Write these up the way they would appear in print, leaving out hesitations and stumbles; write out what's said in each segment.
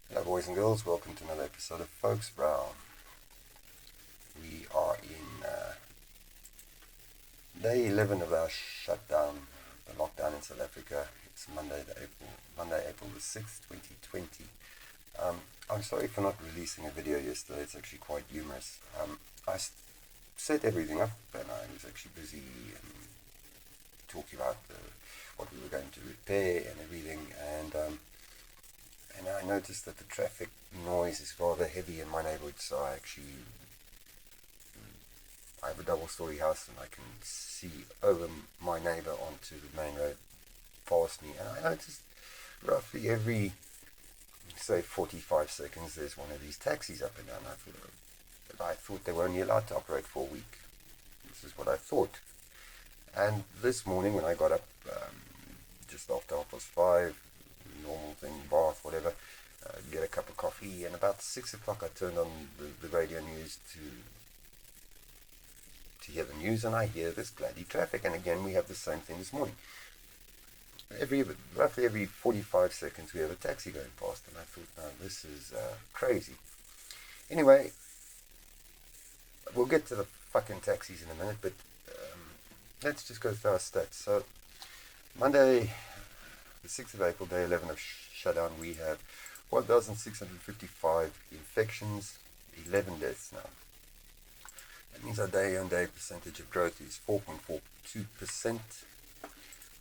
Hello boys and girls, welcome to another episode of FoulkesBrau. We are in day 11 of our shutdown, the lockdown in South Africa. It's Monday, April the 6th, 2020. I'm sorry for not releasing a video yesterday, it's actually quite humorous. I set everything up and I was actually busy talking about what we were going to repair and everything, and I noticed that the traffic noise is rather heavy in my neighborhood, so I have a double-story house and I can see over my neighbor onto the main road past me, and I noticed roughly every, say, 45 seconds there's one of these taxis up and down. I thought they were only allowed to operate for a week. This is what I thought. And this morning when I got up just after 5:30, normal thing, bath, whatever, get a cup of coffee, and about 6 o'clock I turned on the radio news to hear the news, and I hear this bloody traffic, and again we have the same thing this morning. Roughly every 45 seconds we have a taxi going past, and I thought, no, this is crazy. Anyway, we'll get to the fucking taxis in a minute, but let's just go through our stats. So, Monday, the 6th of April, day 11 of shutdown, we have 1,655 infections, 11 deaths now. That means our day-on-day percentage of growth is 4.42%.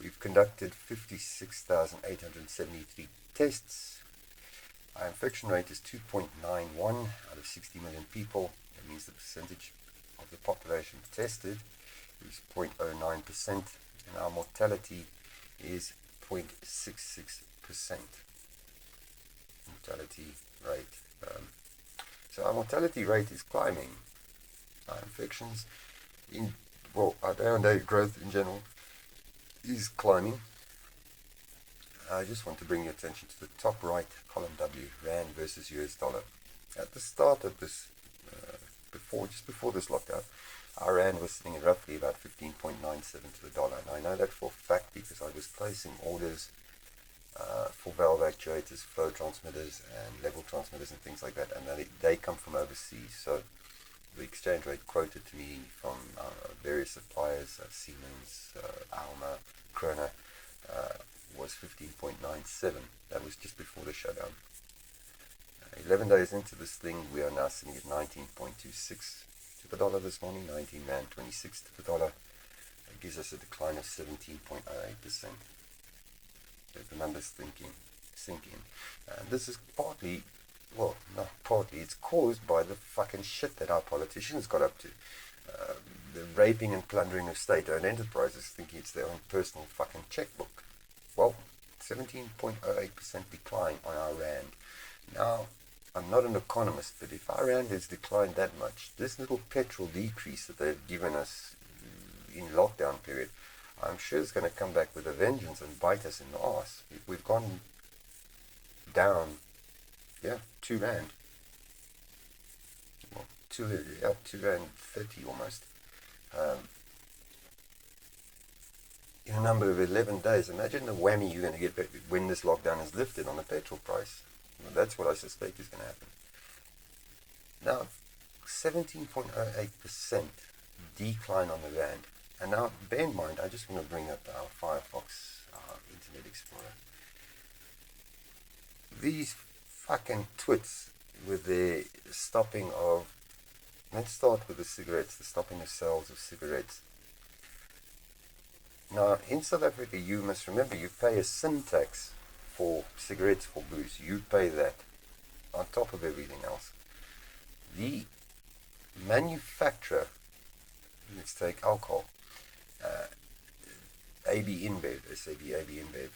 We've conducted 56,873 tests. Our infection rate is 2.91 out of 60 million people. That means the percentage of the population tested is 0.09%, and our mortality is 0.66%. Mortality rate. So our mortality rate is climbing. Our infections, our day-on-day growth in general is climbing. I just want to bring your attention to the top right column W, Rand versus US dollar. At the start of this, just before this lockdown, our Rand was sitting at roughly about 15.97 to the dollar. And I know that for a fact because I was placing orders for valve actuators, flow transmitters, and level transmitters and things like that, and they come from overseas. So the exchange rate quoted to me from various suppliers, Siemens, Alma, Krona, was 15.97. That was just before the shutdown. 11 days into this thing, we are now sitting at 19.26 to the dollar this morning, 19.26 to the dollar. That gives us a decline of 17.08%. The numbers sinking. And this is partly, well, not partly, it's caused by the fucking shit that our politicians got up to. The raping and plundering of state-owned enterprises, thinking it's their own personal fucking checkbook. Well, 17.08% decline on our Rand. Now, I'm not an economist, but if our Rand has declined that much, this little petrol decrease that they've given us in lockdown period, I'm sure it's going to come back with a vengeance and bite us in the arse. We've gone down, 2 Rand. Well, 2 Rand 30 almost. In a number of 11 days. Imagine the whammy you're going to get when this lockdown is lifted on the petrol price. Well, that's what I suspect is going to happen. Now, 17.08% decline on the Rand. And now, bear in mind, I just want to bring up our Firefox, our Internet Explorer. These fucking twits with their stopping of, let's start with the cigarettes, the stopping of sales of cigarettes. Now, in South Africa, you must remember, you pay a sin tax for cigarettes, for booze. You pay that on top of everything else. The manufacturer, let's take alcohol, AB InBev, SAB AB InBev,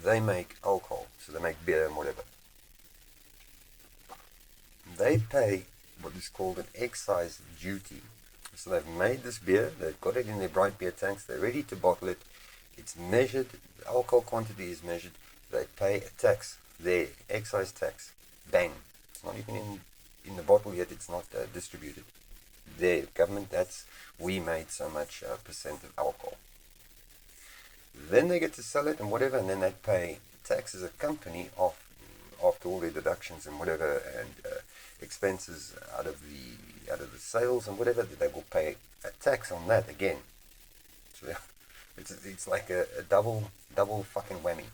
they make alcohol, so they make beer and whatever. They pay what is called an excise duty. So they've made this beer, they've got it in their bright beer tanks, they're ready to bottle it, it's measured, the alcohol quantity is measured, they pay a tax, their excise tax, bang. It's not even in the bottle yet, it's not distributed. Their government, we made so much percent of alcohol. Then they get to sell it and whatever, and then they pay tax as a company of deduct all their deductions and whatever, and expenses out of the sales and whatever, they will pay a tax on that again. So it's like a double fucking whammy.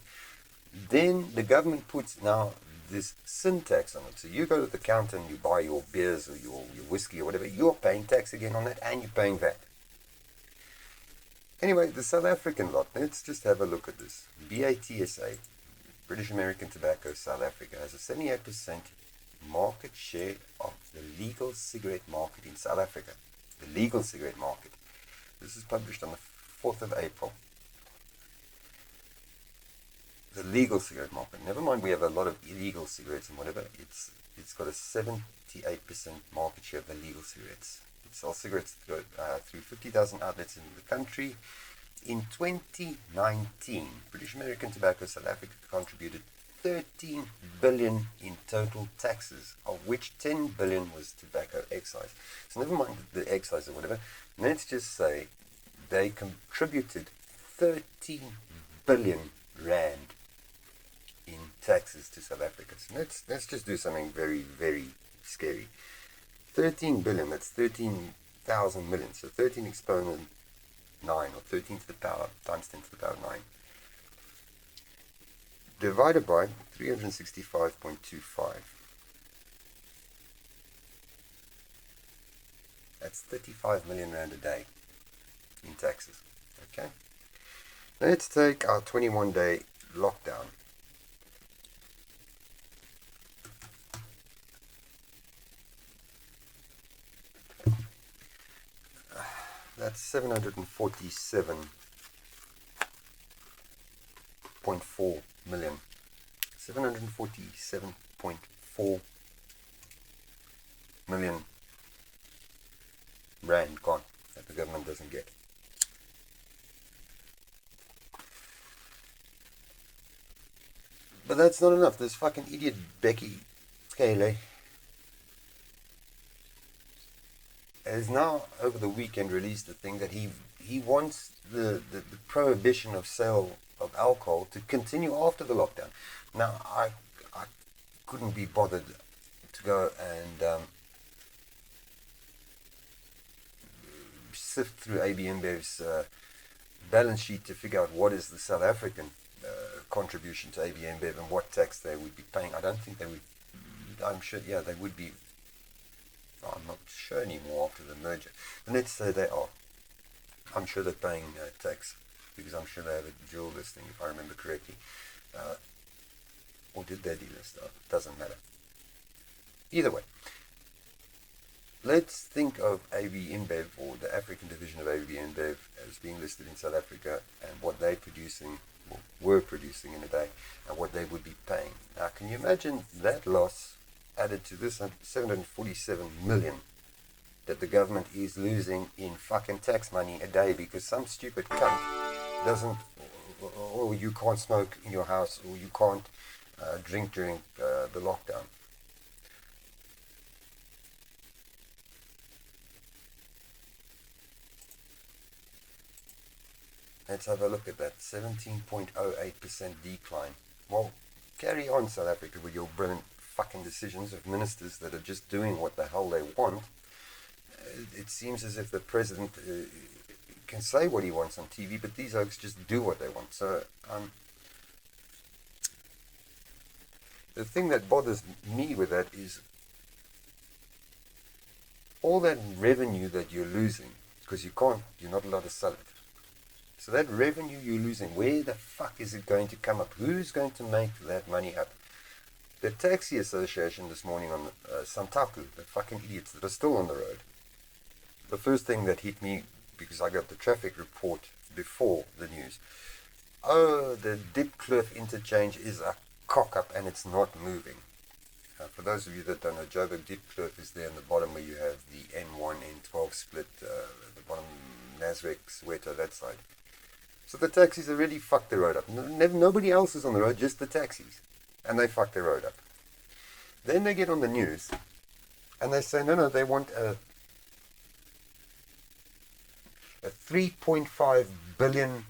Then the government puts now this sin tax on it. So you go to the counter and you buy your beers or your whiskey or whatever, you're paying tax again on that, and you're paying VAT. Anyway, the South African lot, let's just have a look at this. BATSA, British American Tobacco South Africa, has a 78% market share of the legal cigarette market in South Africa. The legal cigarette market. This is published on the 4th of April. The legal cigarette market. Never mind, we have a lot of illegal cigarettes and whatever. It's got a 78% market share of the legal cigarettes. It sells cigarettes through 50,000 outlets in the country. In 2019, British American Tobacco South Africa contributed 13 billion in total taxes, of which 10 billion was tobacco excise. So never mind the excise or whatever. Let's just say they contributed 13 billion rand in taxes to South Africa. So let's just do something very, very scary. 13 billion, that's 13,000 million. So 13 exponent 9, or 13 to the power times 10 to the power 9. Divided by 365.25. That's 35 million rand a day in taxes. Okay? Let's take our 21-day lockdown. That's 747.4 million. 747.4 million rand gone that the government doesn't get. But that's not enough. This fucking idiot Becky Cele has now over the weekend released the thing that he wants the prohibition of sale of alcohol to continue after the lockdown. Now I couldn't be bothered to go and sift through AB InBev's balance sheet to figure out what is the South African contribution to AB InBev and what tax they would be paying. I don't think they would. I'm sure, yeah, they would be. I'm not sure anymore after the merger. But let's say they are. I'm sure they're paying tax because I'm sure they have a dual listing, if I remember correctly. Or did they delist? Doesn't matter. Either way, let's think of AB InBev, or the African division of AB InBev, as being listed in South Africa, and what they're producing, or were producing in a day, and what they would be paying. Now, can you imagine that loss added to this 747 million that the government is losing in fucking tax money a day because some stupid cunt doesn't, or you can't smoke in your house, or you can't drink during the lockdown. Let's have a look at that. 17.08% decline. Well, carry on, South Africa, with your brilliant fucking decisions of ministers that are just doing what the hell they want. It seems as if the president can say what he wants on TV, but these folks just do what they want. So the thing that bothers me with that is all that revenue that you're losing, because you're not allowed to sell it. So that revenue you're losing, where the fuck is it going to come up? Who's going to make that money up? The taxi association this morning on Santaku, the fucking idiots that are still on the road. The first thing that hit me, because I got the traffic report before the news. Oh, the Diepkloof interchange is a cock-up and it's not moving. For those of you that don't know, Joburg Diepkloof is there in the bottom where you have the N1, N12 split, the bottom Nasrec, Soweto, that side. So the taxis already fucked the road up. Nobody else is on the road, just the taxis. And they fucked their road up. Then they get on the news and they say, no, they want a 3.5 billion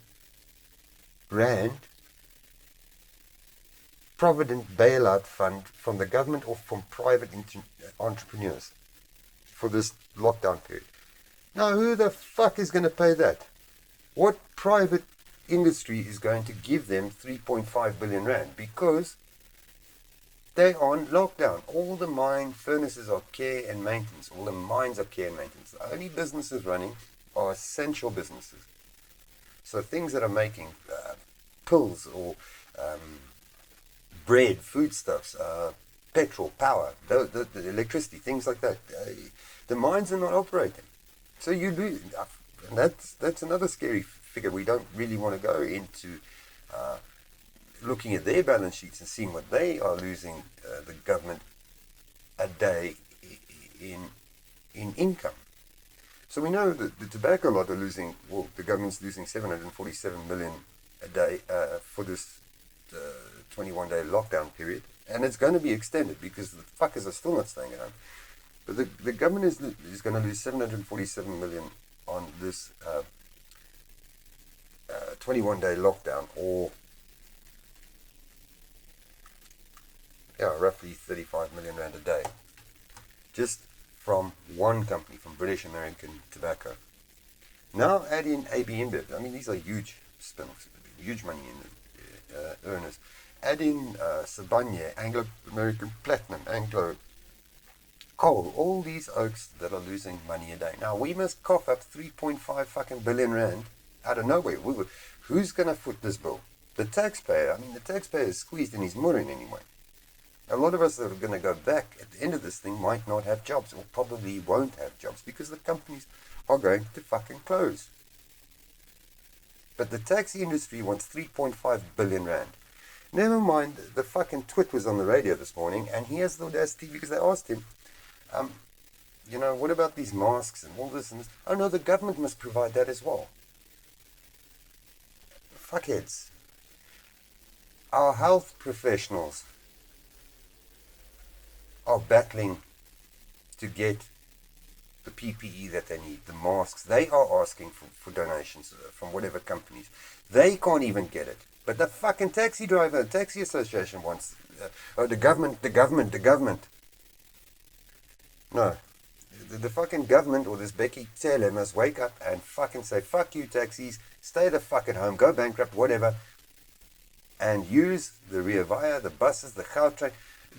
rand provident bailout fund from the government or from private entrepreneurs for this lockdown period. Now, who the fuck is going to pay that? What private industry is going to give them 3.5 billion rand? Because they are on lockdown. All the mine furnaces are care and maintenance. All the mines are care and maintenance. The only businesses running are essential businesses. So things that are making pills or bread, foodstuffs, petrol, power, the electricity, things like that. The mines are not operating. So you lose. And that's another scary figure. We don't really want to go into looking at their balance sheets and seeing what they are losing the government a day in income. So we know that the tobacco lot are losing, well, the government's losing 747 million a day for this 21-day lockdown period. And it's going to be extended because the fuckers are still not staying at home. But the government is going to lose 747 million on this 21-day lockdown, or roughly 35 million rand a day, just from one company, from British American Tobacco. Now add in AB InBev. I mean, these are huge spin-offs, huge money in earners. Add in Sibanye, Anglo American Platinum, Anglo Coal, all these oaks that are losing money a day. Now we must cough up 3.5 fucking billion rand out of nowhere. Who's going to foot this bill? The taxpayer. I mean, the taxpayer is squeezed in his murin anyway. A lot of us that are going to go back at the end of this thing might not have jobs, or probably won't have jobs, because the companies are going to fucking close. But the taxi industry wants 3.5 billion rand. Never mind, the fucking twit was on the radio this morning, and he has the audacity, because they asked him, what about these masks and all this and this? Oh no, the government must provide that as well. Fuckheads. Our health professionals are battling to get the PPE that they need, the masks. They are asking for donations from whatever companies. They can't even get it. But the fucking taxi driver, the taxi association wants, the government. No. The fucking government, or this Becky Taylor, must wake up and fucking say, fuck you taxis, stay the fuck at home, go bankrupt, whatever, and use the Rea Vaya, the buses, the Gautrain.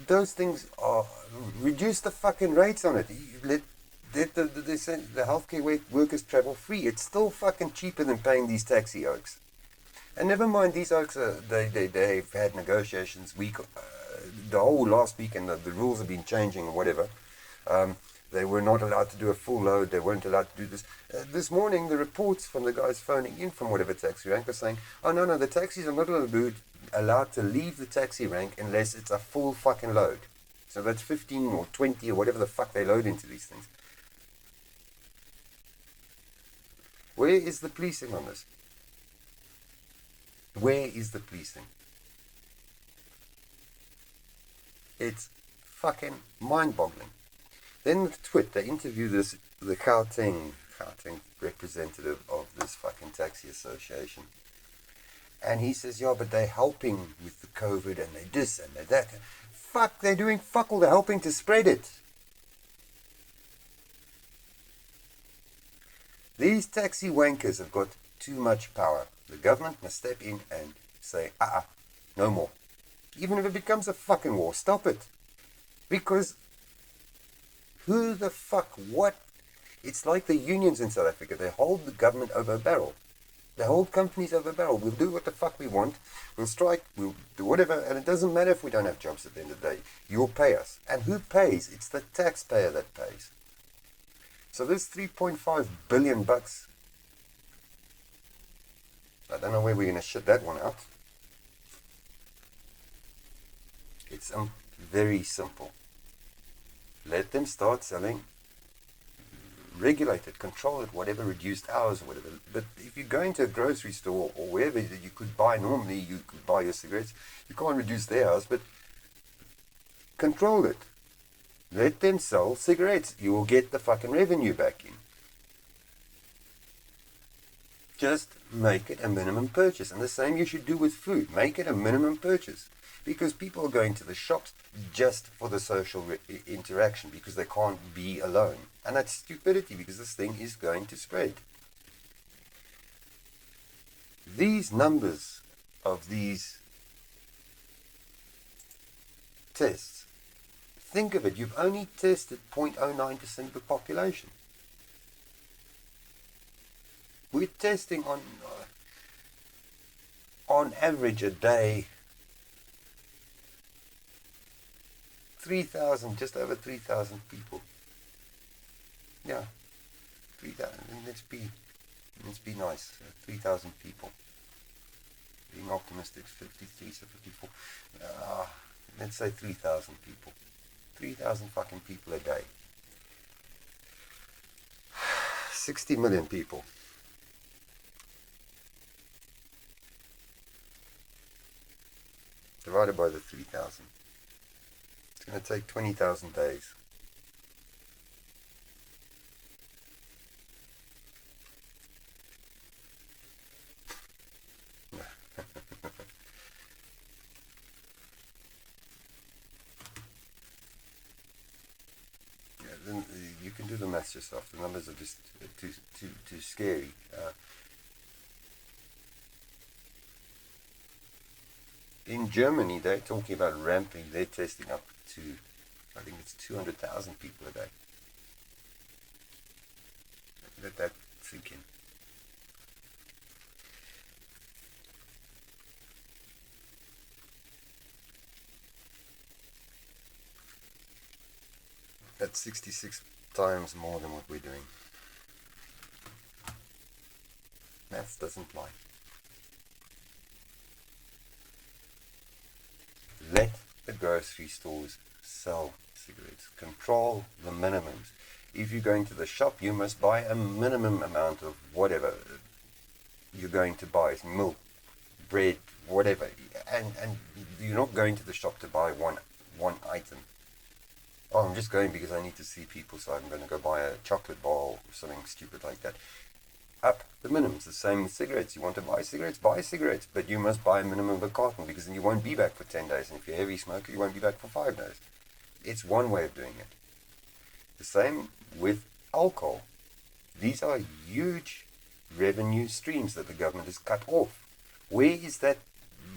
Those things are, reduce the fucking rates on it. Let the healthcare workers travel free. It's still fucking cheaper than paying these taxi oaks. And never mind, these oaks, they've had negotiations the whole last week, and the rules have been changing or whatever. They were not allowed to do a full load. They weren't allowed to do this. This morning, the reports from the guys phoning in from whatever taxi rank were saying, oh, no, the taxis are not allowed to leave the taxi rank unless it's a full fucking load. So that's 15 or 20 or whatever the fuck they load into these things. Where is the policing on this? Where is the policing? It's fucking mind-boggling. Then the twit, they interview the Gauteng representative of this fucking taxi association. And he says, yeah, but they're helping with the COVID, and they this and they that. Fuck, they're doing fuck all. They're helping to spread it. These taxi wankers have got too much power. The government must step in and say, no more. Even if it becomes a fucking war, stop it. Because who the fuck, what? It's like the unions in South Africa. They hold the government over a barrel. They hold companies over a barrel. We'll do what the fuck we want. We'll strike. We'll do whatever. And it doesn't matter if we don't have jobs at the end of the day. You'll pay us. And who pays? It's the taxpayer that pays. So this 3.5 billion bucks, I don't know where we're going to shit that one out. It's very simple. Let them start selling, regulate it, control it, whatever, reduced hours or whatever. But if you go into a grocery store or wherever you could buy, normally you could buy your cigarettes, you can't reduce their hours, but control it. Let them sell cigarettes. You will get the fucking revenue back in. Just make it a minimum purchase. And the same you should do with food. Make it a minimum purchase. Because people are going to the shops just for the social interaction, because they can't be alone. And that's stupidity, because this thing is going to spread. These numbers of these tests, think of it, you've only tested 0.09% of the population. We're testing on average a day 3,000, just over 3,000 people. Yeah, 3,000. Let's be nice. 3,000 people. Being optimistic, 53, so 54. Let's say 3,000 people. 3,000 fucking people a day. 60 million people. Divided by the 3,000. It's going to take 20,000 days. Then you can do the maths yourself. The numbers are just too scary. In Germany, they're talking about ramping their testing up to, I think it's 200,000 people a day. Let that sink in. That's 66 times more than what we're doing. Maths doesn't lie. Let the grocery stores sell cigarettes. Control the minimums. If you're going to the shop, you must buy a minimum amount of whatever you're going to buy. It's milk, bread, whatever. And you're not going to the shop to buy one item. Oh, I'm just going because I need to see people, so I'm going to go buy a chocolate bar or something stupid like that. Up the minimums. The same with cigarettes. You want to buy cigarettes, but you must buy a minimum of a carton, because then you won't be back for 10 days. And if you're a heavy smoker, you won't be back for 5 days. It's one way of doing it. The same with alcohol. These are huge revenue streams that the government has cut off. Where is that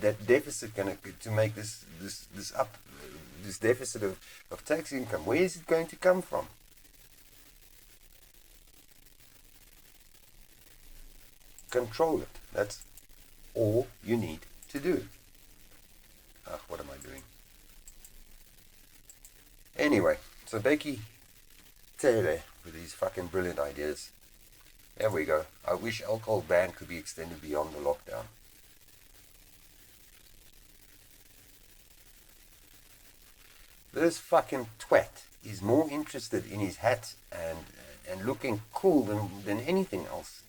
deficit going to make this up? This deficit of tax income, where is it going to come from? Control it. That's all you need to do. What am I doing? Anyway, so Becky Taylor with these fucking brilliant ideas. There we go. I wish alcohol ban could be extended beyond the lockdown. This fucking twat is more interested in his hat and looking cool than anything else.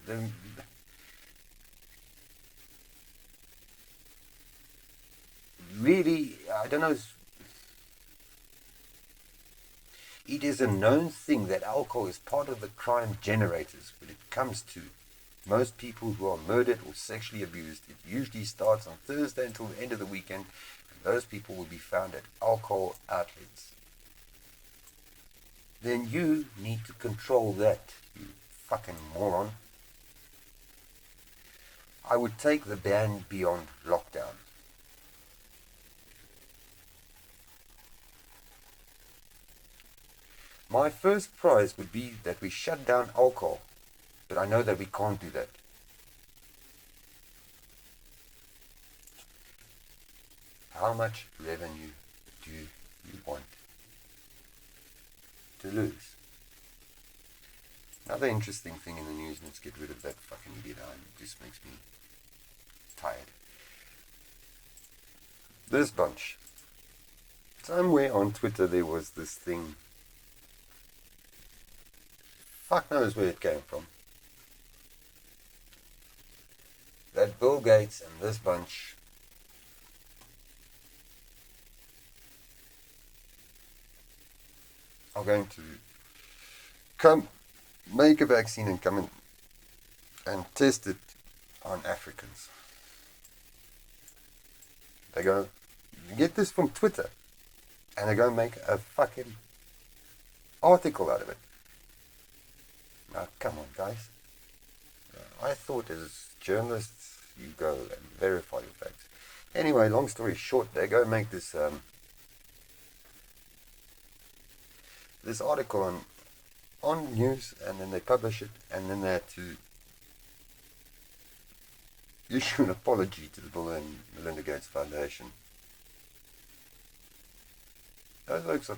Really, I don't know. It is a known thing that alcohol is part of the crime generators. When it comes to most people who are murdered or sexually abused, it usually starts on Thursday until the end of the weekend. Those people will be found at alcohol outlets. Then you need to control that, you fucking moron. I would take the ban beyond lockdown. My first prize would be that we shut down alcohol, but I know that we can't do that. How much revenue do you want to lose? Another interesting thing in the news, let's get rid of that fucking idiot. It just makes me tired. This bunch. Somewhere on Twitter there was this thing. Fuck knows where it came from. That Bill Gates and this bunch are going to come make a vaccine and come in and test it on Africans. They go, you get this from Twitter, and they go make a fucking article out of it. Now, come on, guys. I thought as journalists, you go and verify your facts. Anyway, long story short, they go make this this article on news, and then they publish it, and then they had to issue an apology to the Bill and Melinda Gates Foundation. Those folks are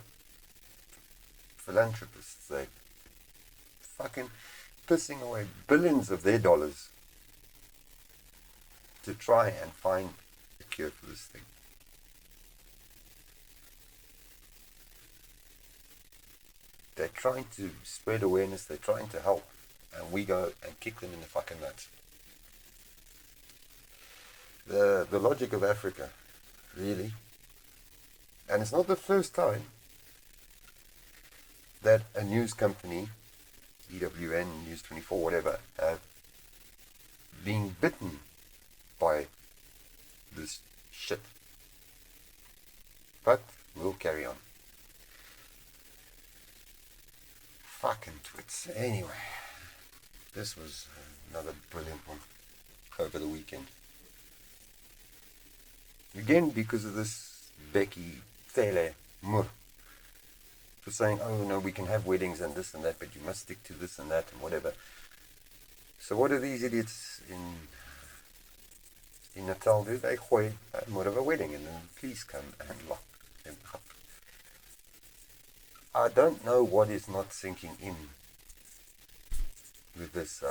philanthropists. They fucking pissing away billions of their dollars to try and find a cure for this thing. They're trying to spread awareness, they're trying to help, and we go and kick them in the fucking nuts. The logic of Africa, really. And it's not the first time that a news company, EWN, News 24, whatever, have been bitten by this shit. But we'll carry on. Fucking twits. Anyway, this was another brilliant one over the weekend. Again, because of this Becky Tele Mur for saying, oh no, we can have weddings and this and that, but you must stick to this and that and whatever. So what do these idiots in Natal do? They gooi more of a wedding, and then the police come and lock them up. I don't know what is not sinking in with this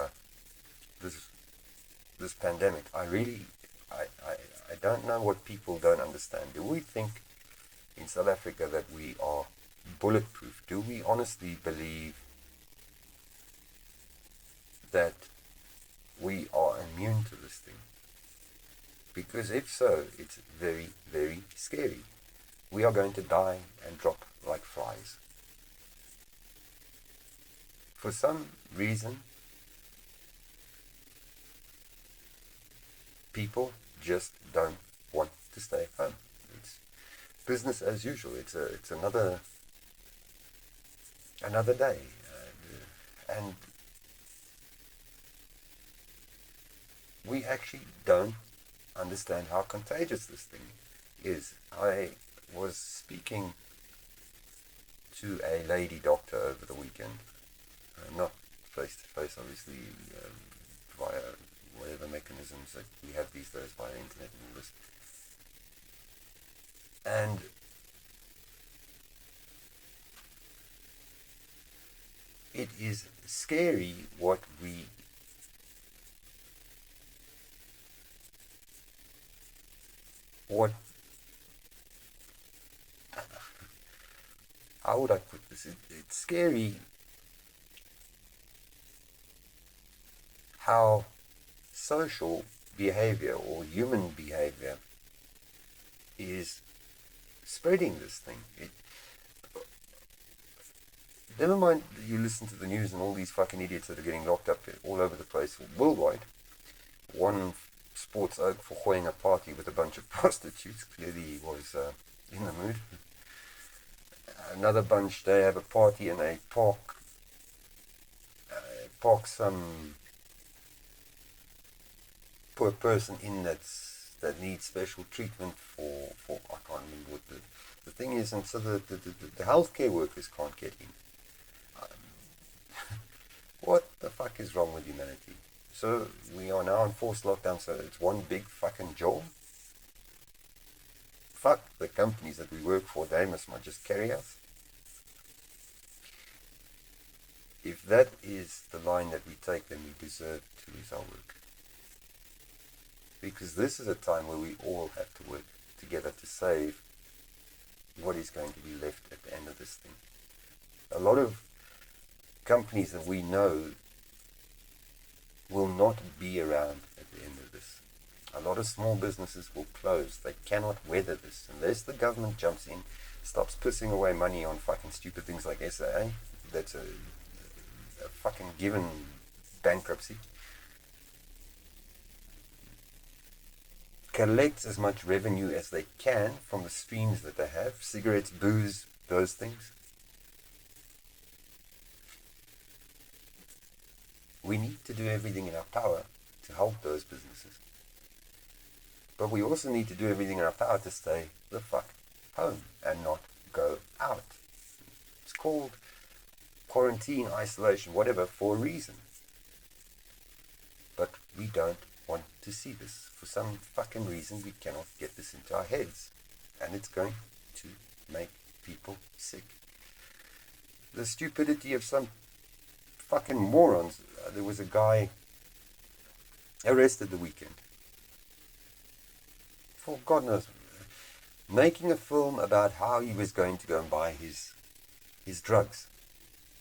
this pandemic. I don't know what people don't understand. Do we think in South Africa that we are bulletproof? Do we honestly believe that we are immune to this thing? Because if so, it's very, very scary. We are going to die and drop like flies. For some reason, people just don't want to stay home. It's business as usual. It's another day, and we actually don't understand how contagious this thing is. I was speaking to a lady doctor over the weekend, not face to face, obviously, via whatever mechanisms that we have these days, via internet and all this. And it is scary what how would I put this? It's scary how social behavior or human behavior is spreading this thing. Never mind you listen to the news and all these fucking idiots that are getting locked up all over the place worldwide. One sports oak for holding a party with a bunch of prostitutes. Clearly he was in the mood. Another bunch, they have a party and they park some poor person in that needs special treatment for I can't remember what the thing is, and so the healthcare workers can't get in. What the fuck is wrong with humanity? So we are now in forced lockdown, so it's one big fucking job. Fuck the companies that we work for, they must just carry us. If that is the line that we take, then we deserve to lose our work. Because this is a time where we all have to work together to save what is going to be left at the end of this thing. A lot of companies that we know will not be around at the end of this. A lot of small businesses will close. They cannot weather this unless the government jumps in, stops pissing away money on fucking stupid things like SA. That's a fucking given bankruptcy. collect as much revenue as they can from the streams that they have, cigarettes, booze, those things. We need to do everything in our power to help those businesses. But we also need to do everything in our power to stay the fuck home and not go out. It's called quarantine, isolation, whatever, for a reason. But we don't want to see this. For some fucking reason, we cannot get this into our heads. And it's going to make people sick. The stupidity of some fucking morons. There was a guy arrested the weekend. For God knows, making a film about how he was going to go and buy his drugs.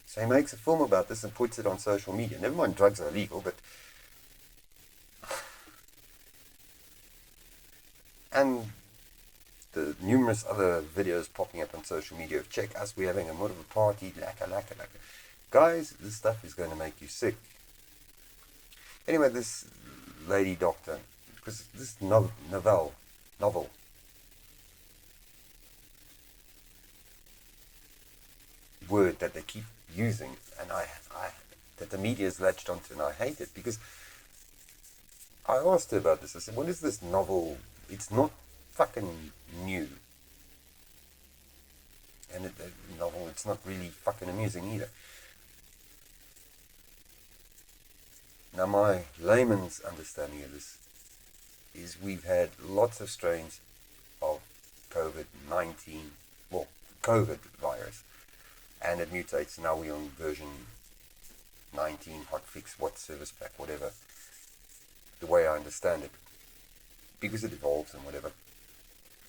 So he makes a film about this and puts it on social media. Never mind drugs are illegal, but... And the numerous other videos popping up on social media of check us, we're having a more of a party, lacka. Guys, this stuff is going to make you sick. Anyway, this lady doctor, because this novel word that they keep using, and I that the media has latched onto, and I hate it, because I asked her about this. I said, what is this novel? It's not fucking new. And the novel, it's not really fucking amusing either. Now, my layman's understanding of this is we've had lots of strains of COVID-19, well, COVID virus, and it mutates. Now we're on version 19, hotfix, what service pack, whatever, the way I understand it, because it evolves and whatever.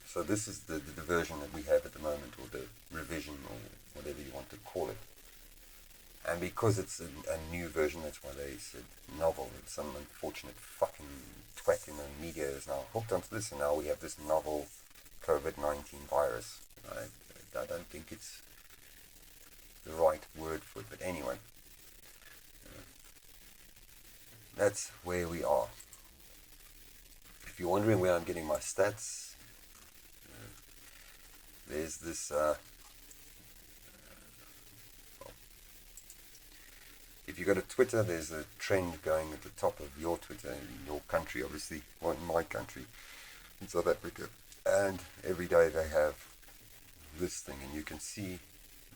So this is the version that we have at the moment, or the revision, or whatever you want to call it. And because it's a new version, that's why they said novel. And some unfortunate fucking twat in the media is now hooked onto this, and now we have this novel COVID-19 virus. I don't think it's the right word for it, but anyway. That's where we are. If you're wondering where I'm getting my stats, there's this... if you go to Twitter, there's a trend going at the top of your Twitter, in your country, obviously, or in my country, in South Africa. And every day they have this thing, and you can see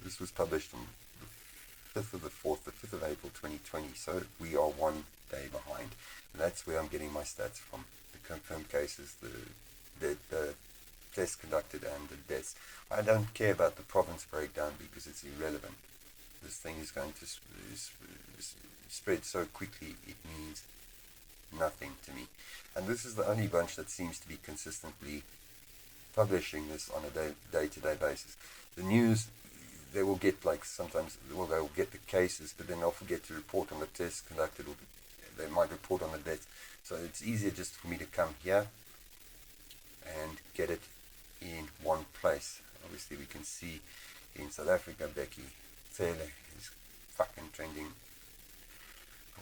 this was published on the 5th of the 4th, the 5th of April 2020, so we are 1 day behind. And that's where I'm getting my stats from, the confirmed cases, the tests conducted, and the deaths. I don't care about the province breakdown because it's irrelevant. This thing is going to spread so quickly, it means nothing to me. And this is the only bunch that seems to be consistently publishing this on a day-to-day basis. The news, they will get like sometimes, well, they will get the cases, but then they'll forget to report on the tests conducted, or they might report on the deaths. So it's easier just for me to come here and get it in one place. Obviously we can see in South Africa, Becky Taylor is fucking trending.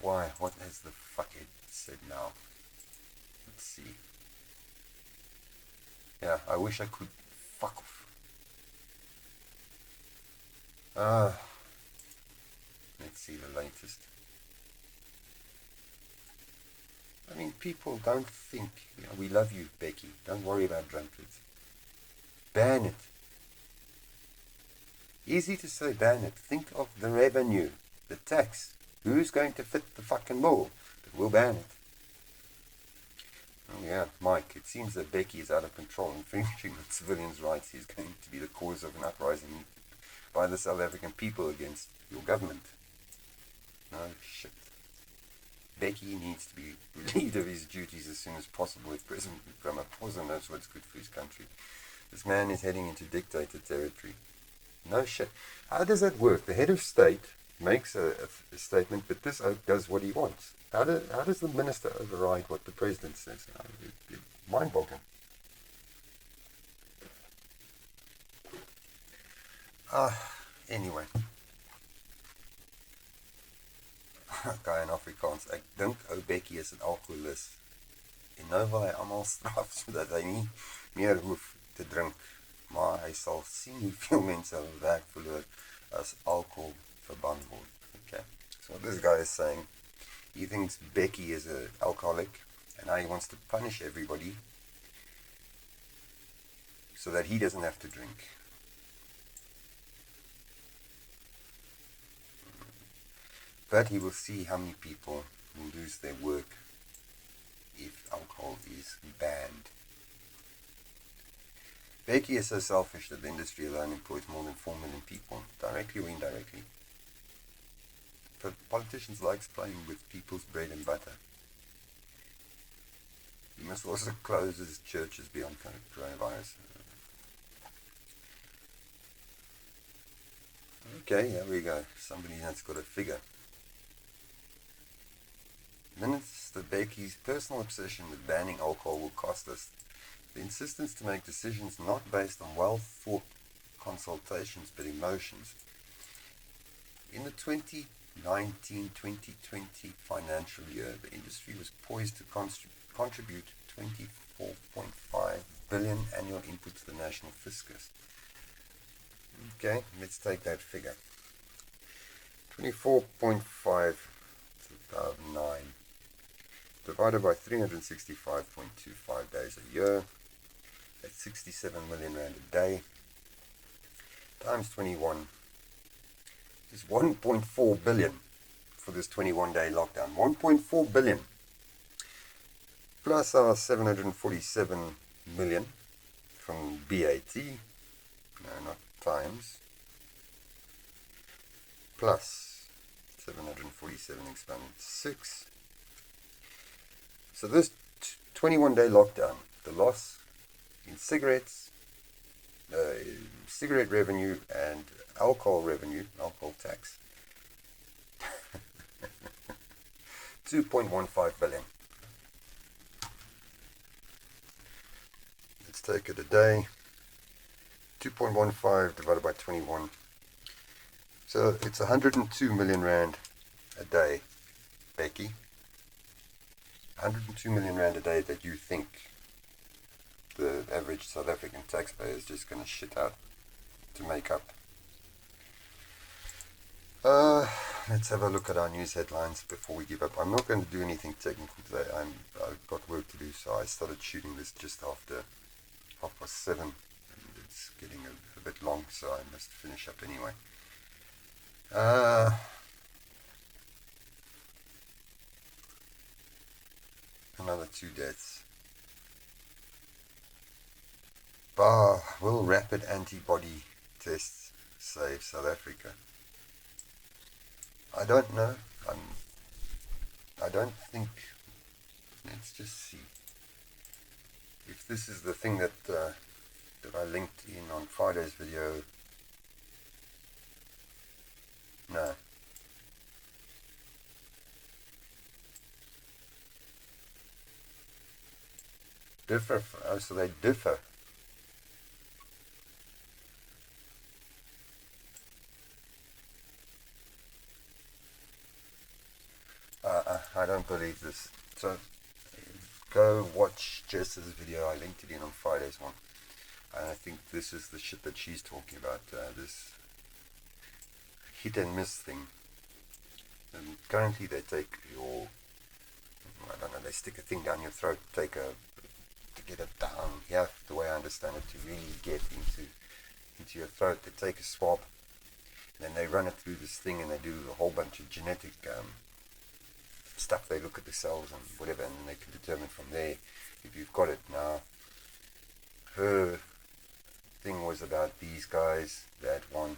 Why? What has the fuckhead said now? Let's see. Yeah, I wish I could fuck off. Let's see the latest. I mean, people don't think, we love you, Becky. Don't worry about drunkards. Ban it. Easy to say ban it. Think of the revenue, the tax. Who's going to fit the fucking bill? But we'll ban it. Oh yeah, Mike, it seems that Becky is out of control, infringing on civilians' rights. He's going to be the cause of an uprising by the South African people against your government. No shit. Becky needs to be relieved of his duties as soon as possible if President Ramaphosa knows what's good for his country. This man is heading into dictator territory. No shit. How does that work? The head of state makes a statement, but this does what he wants. How does the minister override what the president says? Mind-boggling. Anyway. Guy in Afrikaans. Ek dink ou Becky is 'n alkoholist En nou wil hy almal straf sodat hy nie meer hoef te drink, maar hy sal sien hoeveel mense hulle werk verloor as alcohol verban word. Okay. So what this guy is saying, he thinks Becky is an alcoholic and now he wants to punish everybody so that he doesn't have to drink. But he will see how many people will lose their work if alcohol is banned. Becky is so selfish that the industry alone employs more than 4 million people, directly or indirectly. But politicians like playing with people's bread and butter. He must also close his churches beyond coronavirus. Okay, here we go. Somebody that's got a figure. Minister Becky's personal obsession with banning alcohol will cost us. The insistence to make decisions not based on well-thought consultations but emotions. In the 2019-2020 financial year, the industry was poised to contribute 24.5 billion annual input to the national fiscus. Okay, let's take that figure. 24.5 2009 divided by 365.25 days a year. That's 67 million rand a day. Times 21 is 1.4 billion for this 21-day lockdown. 1.4 billion. Plus our 747 million from BAT. No, not times. Plus 747 expanded to 6. So this 21-day lockdown, the loss in cigarettes, cigarette revenue and alcohol revenue, alcohol tax, 2.15 billion. Let's take it a day. 2.15 divided by 21. So it's 102 million rand a day, Becky. 102 million rand a day that you think the average South African taxpayer is just going to shit out to make up. Let's have a look at our news headlines before we give up. I'm not going to do anything technical today. I've got work to do, so I started shooting this just after 7:30, and it's getting a bit long, so I must finish up anyway. Another 2 deaths. Will rapid antibody tests save South Africa? I don't know. I don't think. Let's just see. If this is the thing that I linked in on Friday's video. No. Differ. Oh, so they differ. I don't believe this. So go watch Jess's video. I linked it in on Friday's one. And I think this is the shit that she's talking about. This hit and miss thing. And currently they take your, I don't know, they stick a thing down your throat, to get it down. Yeah, the way I understand it, to really get into your throat, they take a swab, and then they run it through this thing, and they do a whole bunch of genetic stuff. They look at the cells and whatever, and then they can determine from there if you've got it. Now, her thing was about these guys that in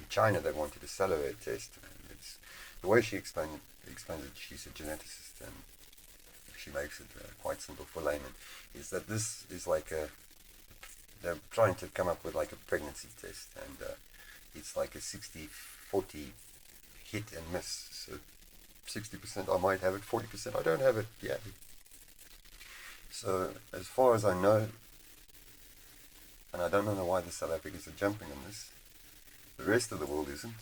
China, they wanted a cellular test, and it's the way she explains it. She's a geneticist, and she makes it quite simple for laymen. Is that this is like they're trying to come up with like a pregnancy test, and it's like a 60-40 hit and miss. So 60% I might have it, 40% I don't have it. Yeah. So as far as I know, and I don't know why the South Africans are jumping on this, the rest of the world isn't,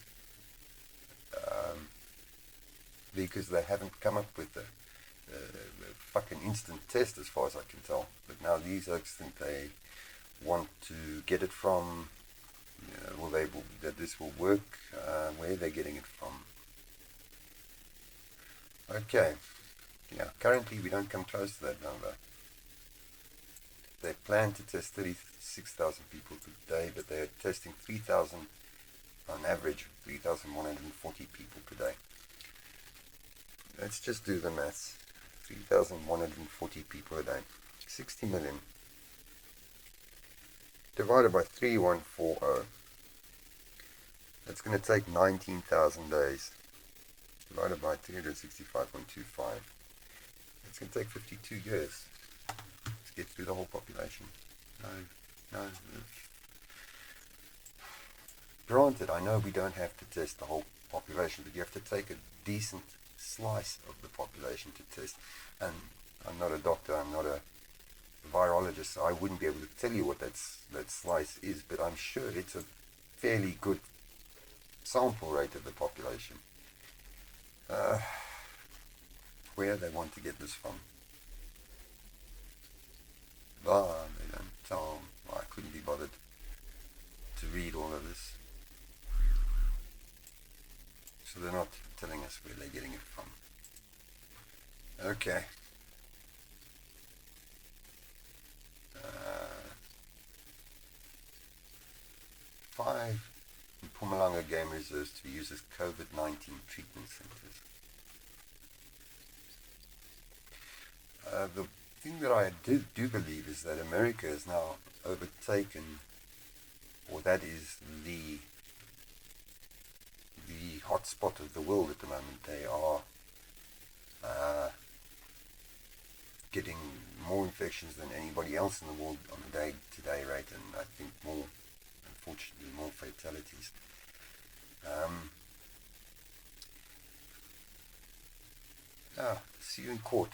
because they haven't come up with the fucking instant test as far as I can tell. But now these oaks think they want to get it from, that this will work. Where are they getting it from? Okay, yeah, currently we don't come close to that number. They plan to test 36,000 people today, but they're testing 3,000 on average, 3,140 people per day. Let's just do the maths. 3,140 people a day. 60 million divided by 3140. That's going to take 19,000 days. Divided by 365.25. It's going to take 52 years to get through the whole population. No. Granted, I know we don't have to test the whole population, but you have to take a decent slice of the population to test. And I'm not a doctor, I'm not a virologist, so I wouldn't be able to tell you what that slice is, but I'm sure it's a fairly good sample rate of the population. Where they want to get this from? They don't tell. I couldn't be bothered to read all of this. So they're not telling us where they're getting it from. Okay. 5 Mpumalanga game reserves to be used as COVID-19 treatment centres. The thing that I do believe is that America is now overtaken, or that is the hot spot of the world at the moment. They are getting more infections than anybody else in the world on a day-to-day rate, and I think more, unfortunately, more fatalities. See you in court.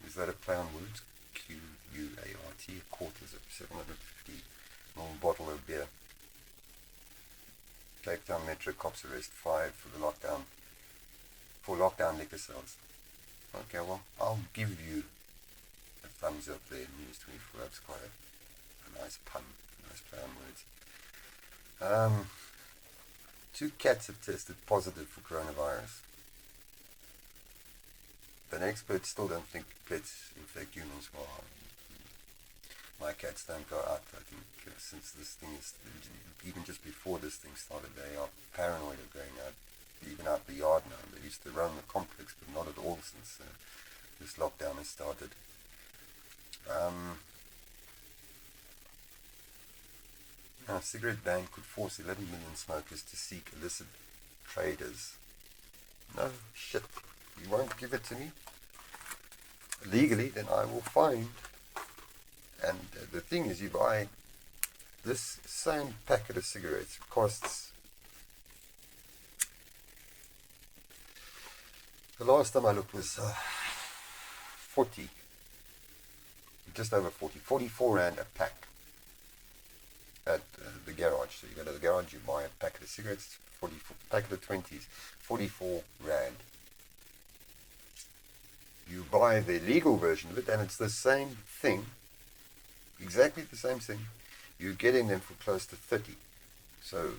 Is that a play on words? Q-U-A-R-T. A quart is a 750ml bottle of beer. Cape Town Metro cops arrest 5 for lockdown liquor sales. Okay, well, I'll give you a thumbs up there, News 24. That's quite a nice pun, a nice play on words. 2 cats have tested positive for coronavirus. But experts still don't think pets infect humans. Well, my cats don't go out. I think since this thing is, even just before this thing started, they are paranoid of going out, even out the yard now. They used to roam the complex, but not at all since this lockdown has started. A cigarette ban could force 11 million smokers to seek illicit traders. No shit. You won't give it to me legally, then I will find. And the thing is, you buy this same packet of cigarettes costs, the last time I looked was 40, just over 44 rand a pack at the garage. So you go to the garage, you buy a packet of cigarettes, 44, packet of 20s, 44 rand. You buy the legal version of it, and it's the same thing, exactly the same thing. You're getting them for close to 30. So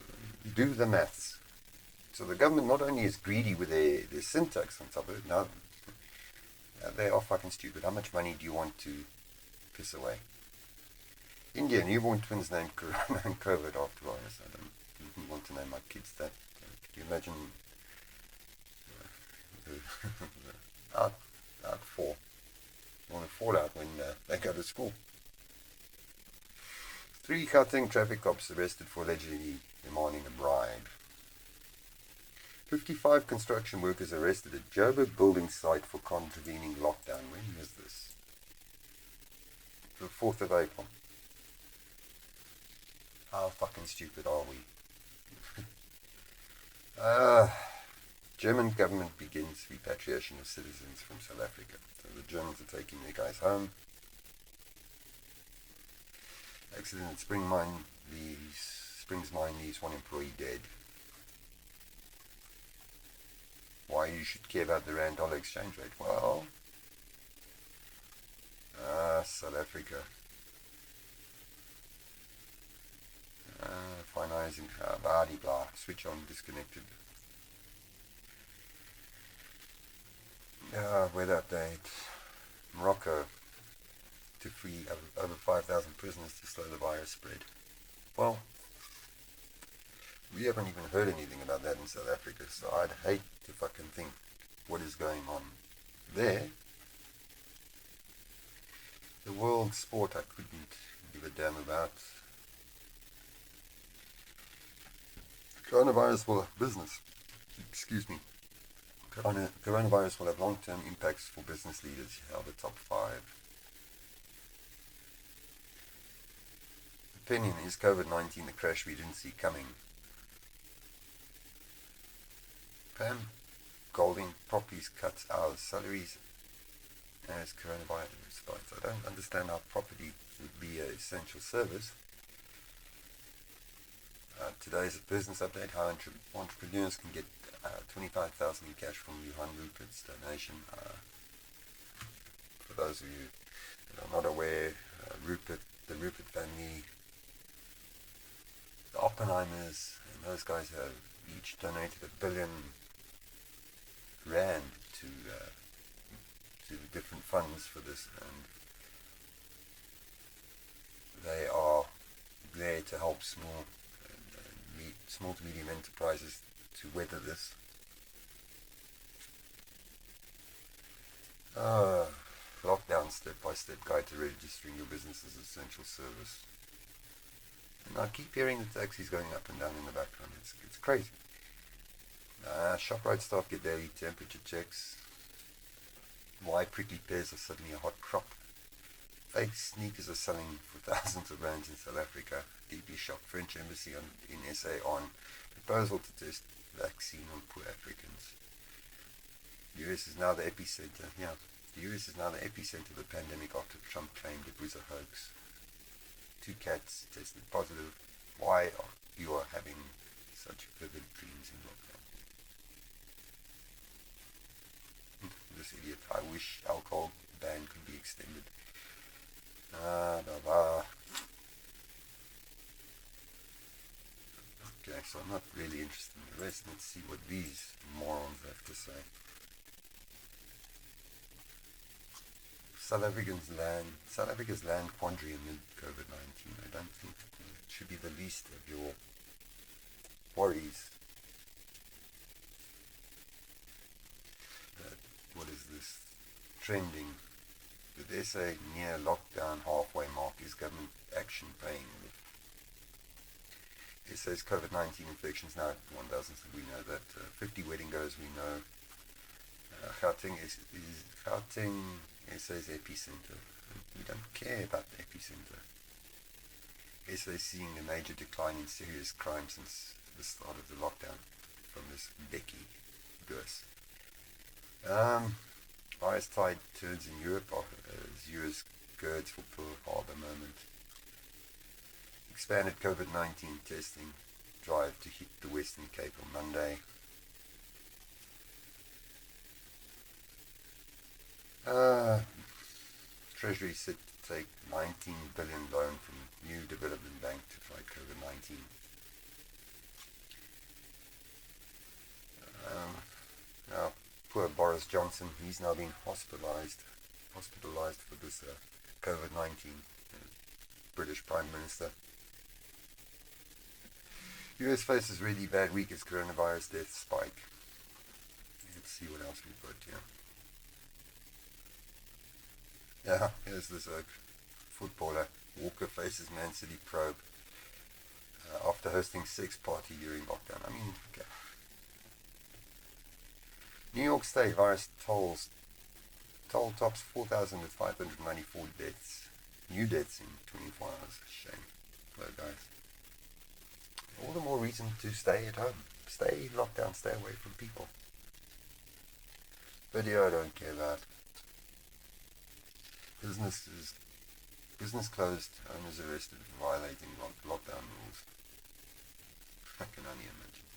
do the maths. So the government not only is greedy with their syntax on top of it, now they are fucking stupid. How much money do you want to piss away? India, newborn twins named Corona and COVID afterwards. I don't want to name my kids that. Can you imagine out for on a fallout when they go to school? 3 Gauteng traffic cops arrested for allegedly demanding a bribe. 55 construction workers arrested at Joburg building site for contravening lockdown. When is this? The 4th of April. How fucking stupid are we? German government begins repatriation of citizens from South Africa. So the Germans are taking their guys home. Accident at Springs Mine leaves 1 employee dead. why you should care about the rand-dollar exchange rate. Well, South Africa. Finalizing blah blah. Switch on, disconnected. Weather update. Morocco to free over 5,000 prisoners to slow the virus spread. Well, we haven't even heard anything about that in South Africa, so I'd hate to fucking think what is going on there. The world sport I couldn't give a damn about. Coronavirus will have business. Excuse me. Coronavirus will have long-term impacts for business leaders. Here are the top 5. Opinion, is COVID-19 the crash we didn't see coming? Pam Golding, properties cuts our salaries as coronavirus bites. I don't understand how property would be an essential service. Today's business update, how entrepreneurs can get 25,000 in cash from Johan Rupert's donation. For those of you that are not aware, the Rupert family, the Oppenheimers, and those guys have each donated R1 billion to different funds for this, and they are there to help small to medium enterprises to weather this. Lockdown step-by-step guide to registering your business as essential service. And I keep hearing the taxis going up and down in the background. It's crazy. ShopRite staff get daily temperature checks. Why prickly pears are suddenly a hot crop. Fake sneakers are selling for thousands of rands in South Africa. Deeply shocked French embassy in SA on proposal to test vaccine on poor Africans. The US is now the epicenter. Yeah, the US is now the epicenter of the pandemic after Trump claimed it was a hoax. 2 cats tested positive. Why are you having such vivid dreams in lockdown? This idiot. I wish alcohol ban could be extended. Okay, so I'm not really interested in the rest. Let's see what these morons have to say. South Africa's land quandary amid COVID-19. I don't think it should be the least of your worries. What is this? Trending. With SA near lockdown halfway mark, is government action paying? SA's COVID-19 infections now at 1,000. We know that 50 wedding goers. We know Gauteng is Gauteng SA's epicenter. We don't care about the epicenter. SA is seeing a major decline in serious crime since the start of the lockdown from this Becky Goose. Virus tide turns in Europe as US girds for Pearl Harbor moment. Expanded COVID-19 testing drive to hit the Western Cape on Monday. Treasury set to take 19 billion loan from New Development Bank to fight COVID-19. Now, poor Boris Johnson, he's now been hospitalized for this COVID-19. British Prime Minister. US faces really bad week as coronavirus deaths spike. Let's see what else we've got here. Yeah, here's this footballer. Walker faces Man City probe after hosting sex party during lockdown. I mean, okay. New York State virus toll tops 4,594 deaths. New deaths in 24 hours. Shame. Hello, guys. All the more reason to stay at home. Stay locked down. Stay away from people. Video I don't care about. Business closed. Owners arrested for violating lockdown rules. I can only imagine.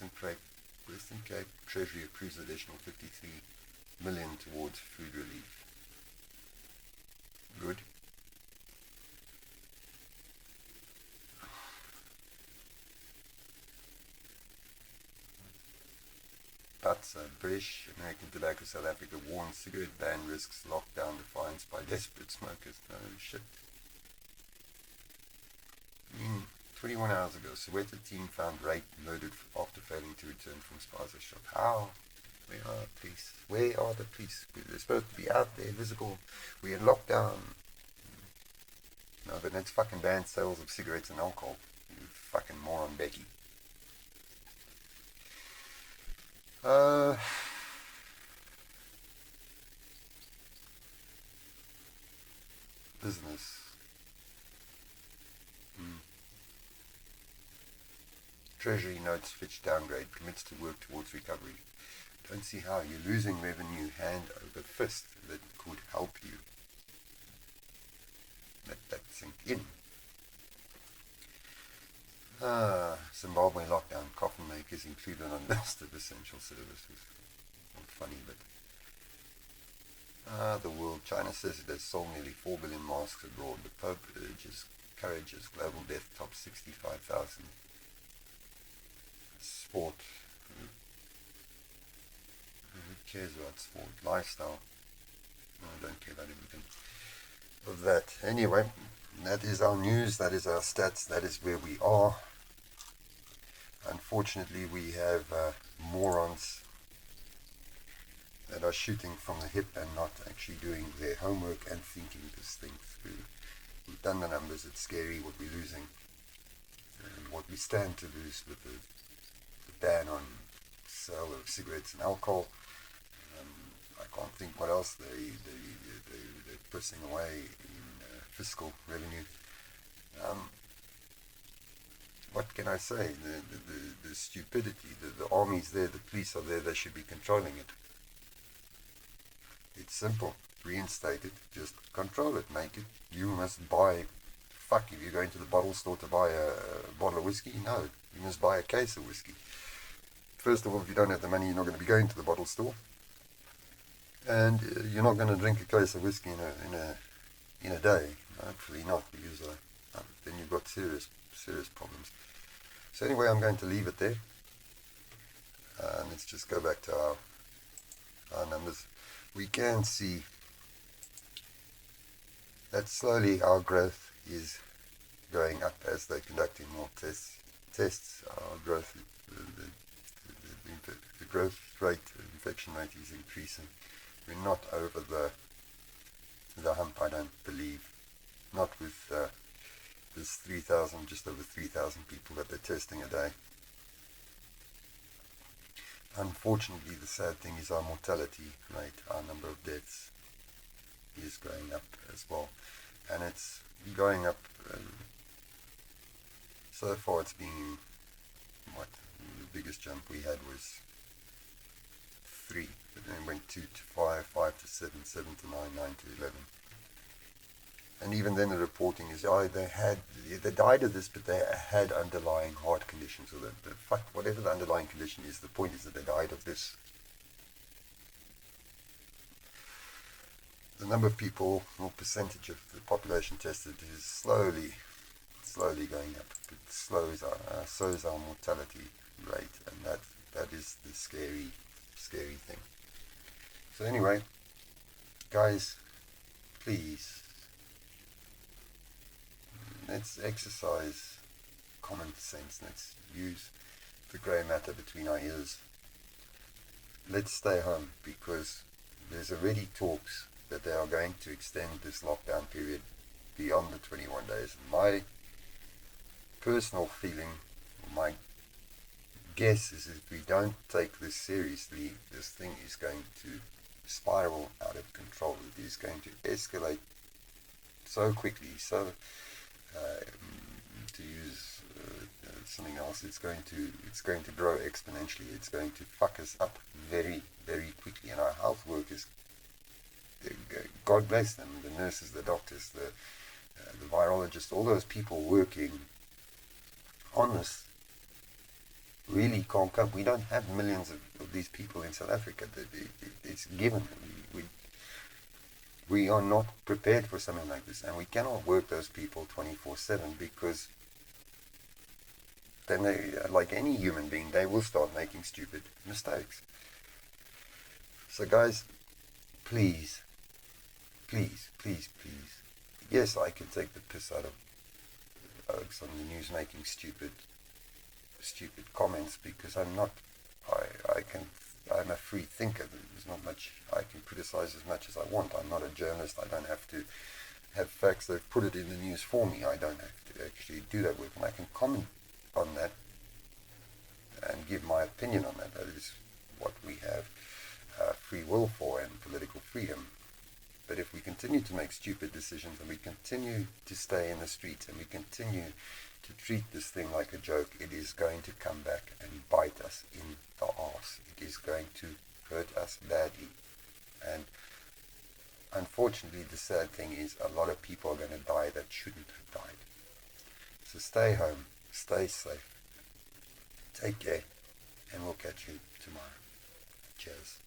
Western Cape Treasury approves additional 53 million towards food relief. Good. But British American Tobacco South Africa warns cigarette ban risks lockdown defiance by desperate smokers. No shit. 21 hours ago, Soweto team found raped, murdered after failing to return from Spaza shop. How? Where are the police? Where are the police? They're supposed to be out there, visible. We're in lockdown. No, but let's fucking ban sales of cigarettes and alcohol. You fucking moron, Becky. Business. Treasury notes Fitch downgrade, commits to work towards recovery. Don't see how you're losing revenue hand over fist that could help you. Let that sink in. Zimbabwe lockdown, coffin makers included on list of essential services. Not funny, but the world. China says it has sold nearly 4 billion masks abroad. The Pope urges courage as global death tops 65,000. Sport. Who cares about sport? Lifestyle. No, I don't care about anything of that. Anyway, that is our news, that is our stats, that is where we are. Unfortunately, we have morons that are shooting from the hip and not actually doing their homework and thinking this thing through. We've done the numbers, it's scary what we're losing and what we stand to lose with the ban on sale of cigarettes and alcohol. I can't think what else they're pressing away in fiscal revenue. What can I say? The stupidity, the army's there, the police are there, they should be controlling it. It's simple. Reinstate it, just control it, make it. You must buy, if you're going to the bottle store to buy a bottle of whiskey, no, you must buy a case of whiskey. First of all, if you don't have the money, you're not going to be going to the bottle store. And you're not going to drink a case of whiskey in a day. Hopefully not, because then you've got serious problems. So anyway, I'm going to leave it there. Let's just go back to our numbers. We can see that slowly our growth is going up as they're conducting more tests. Our growth, the growth rate, the infection rate is increasing. We're not over the hump, I don't believe. Not with this 3,000, just over 3,000 people that they're testing a day. Unfortunately, the sad thing is our mortality rate, our number of deaths, is going up as well. And it's going up, so far it's been, the biggest jump we had was 3, but then it went 2 to 5, 5 to 7, 7 to 9, 9 to 11. And even then the reporting is, they died of this, but they had underlying heart conditions, or whatever the underlying condition is, the point is that they died of this. The number of people, or percentage of the population tested, is slowly going up. It so is our mortality rate, and that is the scary thing. So anyway, guys, please, let's exercise common sense. Let's use the grey matter between our ears. Let's stay home, because there's already talks that they are going to extend this lockdown period beyond the 21 days. My personal feeling, my guess is if we don't take this seriously, this thing is going to spiral out of control. It is going to escalate so quickly, to use something else, it's going to grow exponentially. It's going to fuck us up very, very quickly. And our health workers, God bless them, the nurses, the doctors, the virologists, all those people working on this, really can't cope. We don't have millions of these people in South Africa. It's given. We are not prepared for something like this, and we cannot work those people 24/7, because then they, like any human being, they will start making stupid mistakes. So guys, please, please, please, please. Yes, I can take the piss out of folks on the news making stupid comments, because I'm not. I'm a free thinker. There's not much I can criticize as much as I want. I'm not a journalist. I don't have to have facts. They've put it in the news for me. I don't have to actually do that work, and I can comment on that and give my opinion on that. That is what we have free will for, and political freedom. But if we continue to make stupid decisions, and we continue to stay in the streets, and we continue to treat this thing like a joke, it is going to come back and bite us in the arse. It is going to hurt us badly. And unfortunately, the sad thing is, a lot of people are going to die that shouldn't have died. So stay home, stay safe, take care, and we'll catch you tomorrow. Cheers.